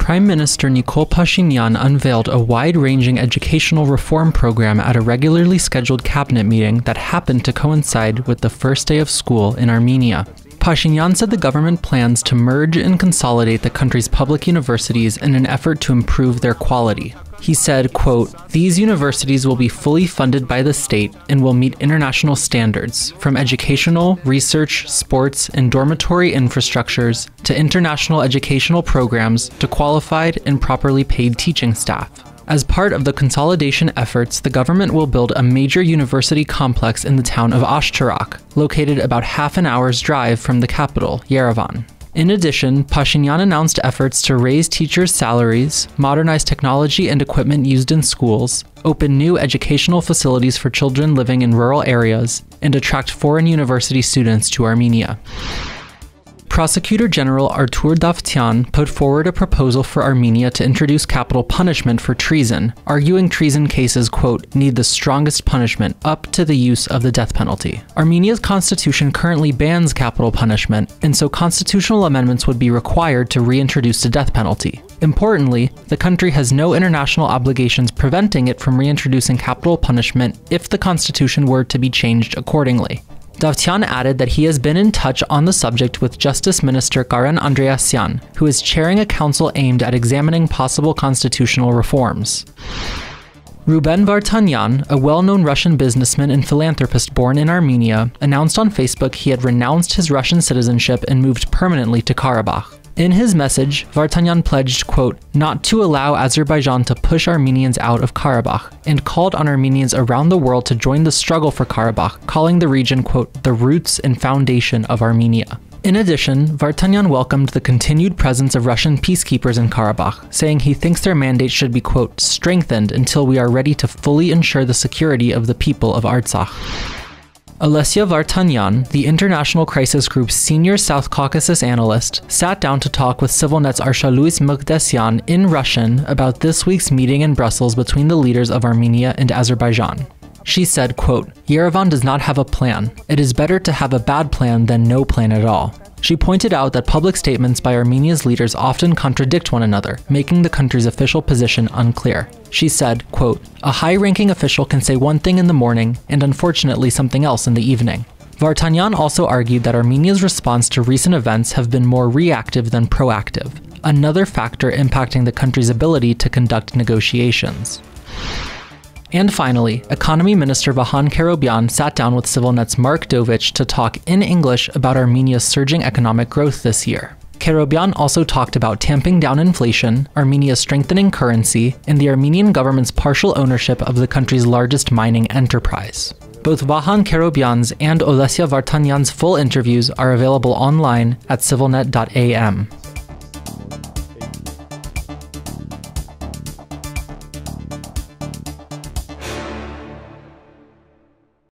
Prime Minister Nikol Pashinyan unveiled a wide-ranging educational reform program at a regularly scheduled cabinet meeting that happened to coincide with the first day of school in Armenia. Pashinyan said the government plans to merge and consolidate the country's public universities in an effort to improve their quality. He said, quote, "These universities will be fully funded by the state and will meet international standards, from educational, research, sports, and dormitory infrastructures to international educational programs to qualified and properly paid teaching staff." As part of the consolidation efforts, the government will build a major university complex in the town of Ashtarak, located about half an hour's drive from the capital, Yerevan. In addition, Pashinyan announced efforts to raise teachers' salaries, modernize technology and equipment used in schools, open new educational facilities for children living in rural areas, and attract foreign university students to Armenia. Prosecutor General Artur Davtyan put forward a proposal for Armenia to introduce capital punishment for treason, arguing treason cases, quote, "need the strongest punishment, up to the use of the death penalty." Armenia's constitution currently bans capital punishment, and so constitutional amendments would be required to reintroduce the death penalty. Importantly, the country has no international obligations preventing it from reintroducing capital punishment if the constitution were to be changed accordingly. Davtyan added that he has been in touch on the subject with Justice Minister Karen Andreasyan, who is chairing a council aimed at examining possible constitutional reforms. Ruben Vardanyan, a well-known Russian businessman and philanthropist born in Armenia, announced on Facebook he had renounced his Russian citizenship and moved permanently to Karabak. In his message, Vartanyan pledged, quote, "not to allow Azerbaijan to push Armenians out of Karabakh," and called on Armenians around the world to join the struggle for Karabakh, calling the region, quote, "the roots and foundation of Armenia." In addition, Vartanyan welcomed the continued presence of Russian peacekeepers in Karabakh, saying he thinks their mandate should be, quote, "strengthened until we are ready to fully ensure the security of the people of Artsakh." Olesya Vartanyan, the International Crisis Group's senior South Caucasus analyst, sat down to talk with CivilNet's Arshaluis Mukdesyan in Russian about this week's meeting in Brussels between the leaders of Armenia and Azerbaijan. She said, quote, "Yerevan does not have a plan. It is better to have a bad plan than no plan at all." She pointed out that public statements by Armenia's leaders often contradict one another, making the country's official position unclear. She said, quote, "A high-ranking official can say one thing in the morning and unfortunately something else in the evening." Vardanyan also argued that Armenia's response to recent events have been more reactive than proactive, another factor impacting the country's ability to conduct negotiations. And finally, Economy Minister Vahan Karobyan sat down with CivilNet's Mark Dovich to talk in English about Armenia's surging economic growth this year. Karobyan also talked about tamping down inflation, Armenia's strengthening currency, and the Armenian government's partial ownership of the country's largest mining enterprise. Both Vahan Karobyan's and Olesya Vartanyan's full interviews are available online at civilnet.am.